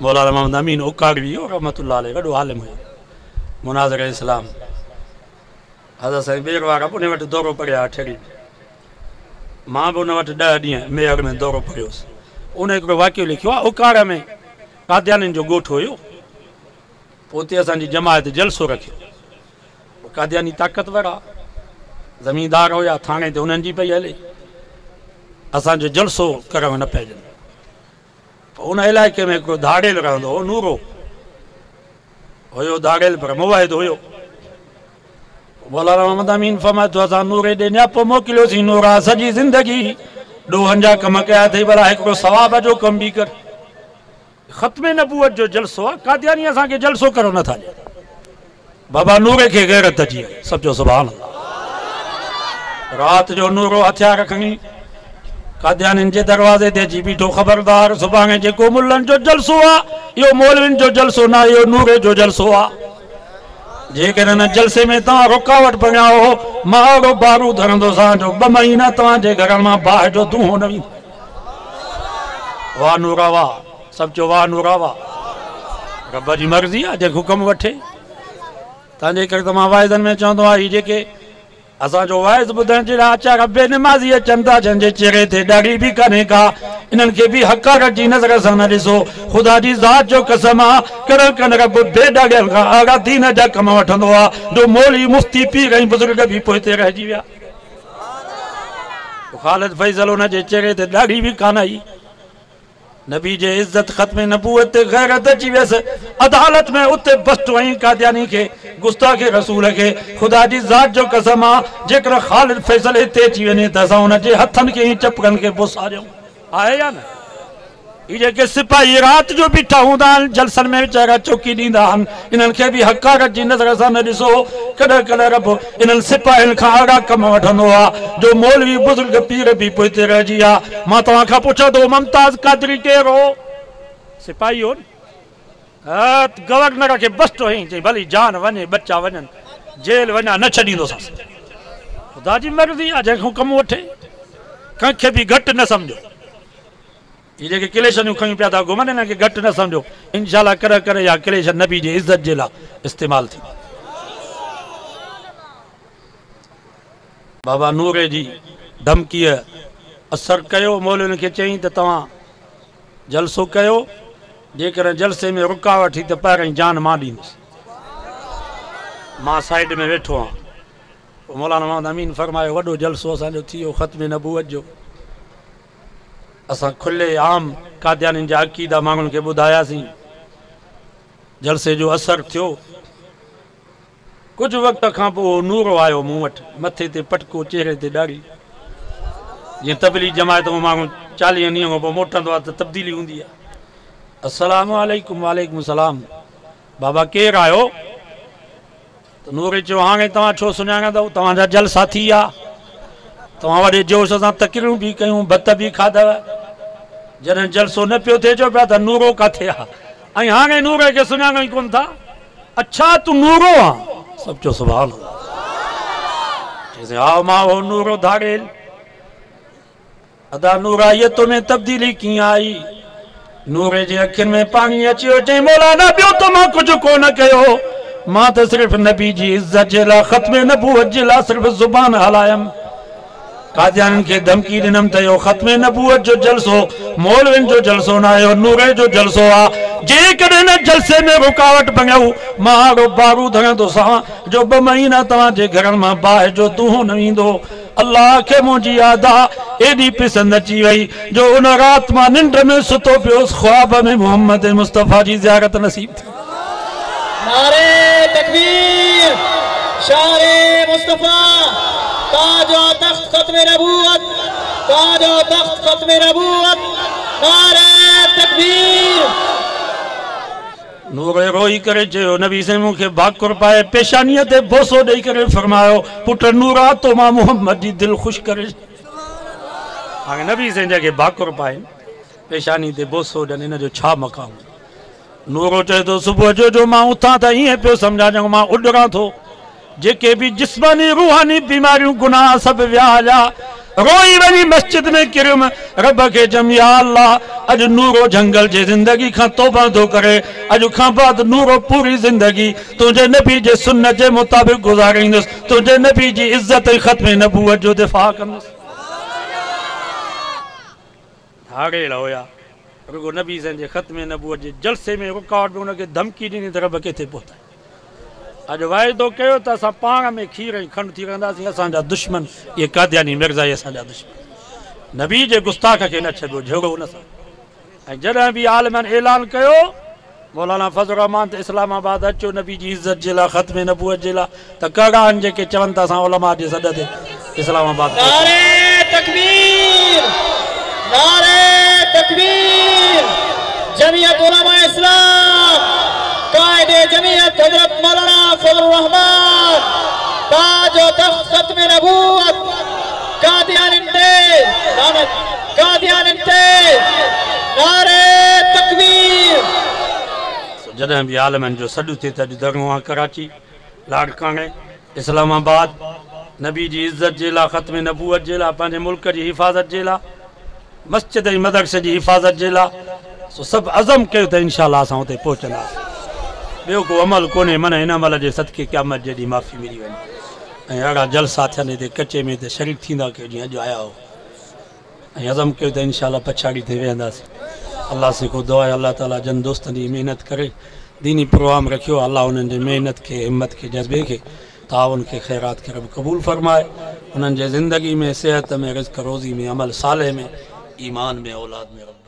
मौलाना मोहम्मद अमीन उकाड़वी रहमतुल्लाह अलैह वॾो आलिम हुयो मुनाज़िर इस्लाम हज़रत साईं ॿेर वारा उन वटि दौरो पढ़िया ठेड़ी मां बि उन वटि 10 ॾींहं मेयर में दौरो पढ़ियोसि उन हिकिड़ो वाक़ियो लिखियो आहे उकाड़ में कादियानियुनि जो ॻोठ हुयो पोइ उते असांजी जमायत जलसो रखियो कादियानी ताक़तवर आहे ज़मींदार हुया थाणे ते उन्हनि जी पई हले असांजो जलसो करणु न पइजनि उन इलाइक़े में हिकिड़ो धाड़ेल रहंदो हो नूरो हुयो धाड़ेल पर मुवाहिद हुयो मौलाना मोहम्मद अमीन फरमाए थो असां नूरे ॾे नियापो मोकिलियोसीं नूरा सॼी ज़िंदगी ॾोहनि जा कम कया अथई भला हिकिड़ो सवाब जो कम बि कर ख़त्मे नबूअत जो जलसो आहे कादियानी असांखे जलसो करो नथा ॾियनि बाबा नूरे खे गैरत अची वई सभु सुभान अल्लाह राति जो नूरो हथियार खणी कादियानियुनि जे दरवाज़े ते अची बीठो ख़बरदार सुभाणे जेको मुल्लनि जो जलसो आहे इहो मौलवियुनि जो जलसो न इहो नूरे जो जलसो आहे जेकर हिन जलसे में तव्हां रुकावट बणियाओ मां अहिड़ो बारूद हणंदोसां जो 2 महीना तव्हांजे घर मां बाहि जो धूओं न वेंदो वाह नूरा वाह सभु चओ वाह नूरा वाह रब जी मर्ज़ी आहे जेको हुकुम वठे तव्हांजे करे त मां वाइदनि में चवंदो आहियां हीअ जेके असांजो वाइज़ ॿुधण जे लाइ अचा बेनिमाज़ी अचनि था जंहिंजे चेहरे ते ॾाढ़ी बि कान्हे का इन्हनि खे बि हक़ारत जी नज़र सां न ॾिसो ख़ुदा जी ज़ात जो कसम आहे कॾहिं कॾहिं रब बेॾाॻियल खां आगा दीन जा कम वठंदो आहे जो मौलवी मुफ़्ती पीर ऐं बुज़ुर्ग बि पोइ हिते रहिजी विया ख़ालिद फैज़ल हुनजे चेहरे ते ॾाढ़ी बि कान आई नबी जे इज़त ख़त्म नबूअत ते गैरत अची वियसि अदालत में उते बस्तु ऐं कादियानी खे गुस्ताखे रसूल खे ख़ुदा जी ज़ात जो कसम आहे जेकर ख़ालिद फैज़ल हिते अची वञे त असां हुनजे हथनि खे ऐं चपकनि खे पोसारियूं आहे या न ही जेके सिपाही राति जो बीठा हूंदा आहिनि जलसनि में वीचारा चौकी ॾींदा आहिनि इन्हनि खे बि हक़ारत जी नज़र सां न ॾिसो कॾहिं कॾहिं रब इन्हनि सिपाहियुनि खां अहिड़ा कम वठंदो आहे जो मौलवी बुज़ुर्ग पीर बि पोइ हिते रहिजी विया मां तव्हां खां पुछां थो मुमताज़ कादरी केरु हो सिपाही हो गवर्नर खे बस्ट हुई चई भली जान वञे बच्चा वञनि जेल वञा न छॾींदोसांसि ख़ुदा जी मर्ज़ी आहे जंहिंखां कमु वठे कंहिंखे बि घटि न सम्झो ये जेके क्लेशनियूं खयूं पिया था घुमनि हिनखे घटि न सम्झो इंशाअल्लाह करे करे या क्लेश नबी जे इज़त जे लाइ इस्तेमालु थी बाबा नूरे जी धमकीअ असरु कयो मौलवियुनि खे चयईं त तव्हां जलसो कयो जेकर जलसे में रुकावट थी त पहिरियों जान मां ॾींदुसि मां साइड में वेठो आहियां पोइ मौलाना मोहम्मद अमीन फरमायो वॾो जलसो असांजो थी वियो ख़त्म नबूअत जो असां खुले आम कादियानियुनि जा अक़ीदा माण्हुनि खे ॿुधायासीं जलसे जो असरु थियो कुझु वक़्त खां पोइ नूरो आयो मूं वटि मथे ते पटको चेहरे ते ॾाढ़ी जीअं तबली जमायत में माण्हू 40 ॾींहं खां पोइ मोटंदो आहे त तब्दीली हूंदी आहे अस्सलामु अलैकुम वालेकुम सलाम बाबा केरु आयो त नूरे चयो हाणे तव्हां छो सुञाणंदव तव्हांजा जलसा थी विया तव्हां वॾे जोश सां तकरियूं बि कयूं भत बि खाधव जॾहिं जलसो न पियो थिए चओ पिया त नूरो किथे आहे ऐं हाणे नूरे खे सुञाणो ई कोन था अच्छा तूं नूरो आहे सभु चओ सुभान अल्लाह हा मां हो नूरो धाड़ेल अदा नूरायत में तब्दीली कीअं आई नूरे जे अखियुनि में पाणी अची वियो चई मौलाना ॿियो त मां कुझु कोन कयो मां त सिर्फ़ु नबी जी इज़त जे लाइ ख़त्म नबूअत जे लाइ सिर्फ़ु ज़ुबान हलायमि कादियानियुनि खे धमकी ॾिनमि त इहो ख़त्म नबूअत जो जलसो मौलवियुनि जो जलसो न आहे नूरे जो जलसो आहे जेकॾहिं न जलसे में रुकावट बणियो मां अहिड़ो बारूद हणंदोसां जो 2 महीना तव्हांजे घरनि मां बाहि जो धूओं न ईंदो अल्लाह खे मुंहिंजी यादि आहे एॾी पिसंद अची वई जो उन राति मां निंड में सुतो पियोसि ख्वाब में मोहम्मद मुस्तफ़ा जी ज़ियारत नसीब थी नारे तकबीर शारे मुस्तफ़ा ताजो तख्त ख़त्म नबूवत ताजो तख्त ख़त्म नबूवत नारे तकबीर नूरे रोई करे चयो नबी से मूंखे भाकुर पाए पेशानीअ ते बोसो ॾेई करे फरमायो पुट नूरा तो मां मोहम्मद जी दिलि ख़ुशि करे हाणे नबी से जंहिंखे भाकुर पाए पेशानी ते बोसो ॾियनि हिन जो छा मक़ाम नूरो चए थो सुबुह जो मां उथां त ईअं पियो सम्झां ॼण मां उॾरां थो जेके बि जिस्मानी रूहानी बीमारियूं गुनाह सभु विया हलिया रोई वही मस्जिद में किरम रब के जम या अल्लाह अज नूरो जंगल जे जिंदगी खां तौबा थो करे अज खां बाद नूरो पूरी जिंदगी तुझे नबी जे सुन्नत जे मुताबिक गुजारींदुसि तुझे नबी जी इज्जत ख़त्म नबूवत जो दिफ़ा कंदुसि। हाड़े होया रुगो नबी सन जे ख़त्म नबूवत जे जलसे में रुकावट में उनखे धमकी ॾिनी त रब किथे पहुता अॼु वाइदो कयो त असां पाण में खीर ऐं खंडु थी रहंदासीं असांजा दुश्मन ये कादियानी मिर्ज़ा असांजा दुश्मन नबी जे गुस्ताख खे न छॾियो झगड़ो हुन सां ऐं जॾहिं बि आलमनि ऐलान कयो मौलाना फज़ल रहमान त इस्लामाबाद अचो नबी जी इज़त जे लाइ ख़त्म नबूवत जे लाइ त कड़ा आहिनि जेके चवनि था असां उलमा जे सॾ ते इस्लामाबाद नारे तकबीर नारे तकबीर जमीयत उलमा इस्लाम कायदे जमीयत हजरत मौलाना फजल रहमान ताज व तख्त ख़त्म नबूवत कादियानिन ते लानत कादियानिन ते नारे तकबीर। जॾहिं बि आलमनि जो सॾु थिए त अॼु दरगाह कराची लाड़काणे इस्लामाबाद नबी जी इज़त जे लाइ ख़त्म नबूवत जे लाइ पंहिंजे मुल्क जी हिफ़ाज़त जे लाइ मस्जिद ऐं मदरसे जी हिफ़ाज़त जे लाइ सभु अज़म कयो त इंशाअल्लाह असां हुते पहुचंदासीं। ॿियो को अमल कोन्हे मन हिन अमल जे सदके क़यामत जॾहिं माफ़ी मिली वञे ऐं अहिड़ा जलसा थियनि हिते कचे में त शरीक थींदा कयो जीअं अॼु आया हो ऐं अज़म कयो त इंशाअल्लाह पछाड़ी ते वेहंदासीं। अल्लाह से को दुआ आहे अल्लाह ताला जन दोस्तनि जी महिनत करे दीनी प्रोग्राम रखियो अल्लाह उन्हनि जे महिनत खे हिम्मत खे जज़्बे खे ताउन खे ख़ैरात खे रब क़बूल फरमाए उन्हनि जे ज़िंदगी में सेहत में रिज़्क़ रोज़ी में अमल साले में ईमान में औलाद में रब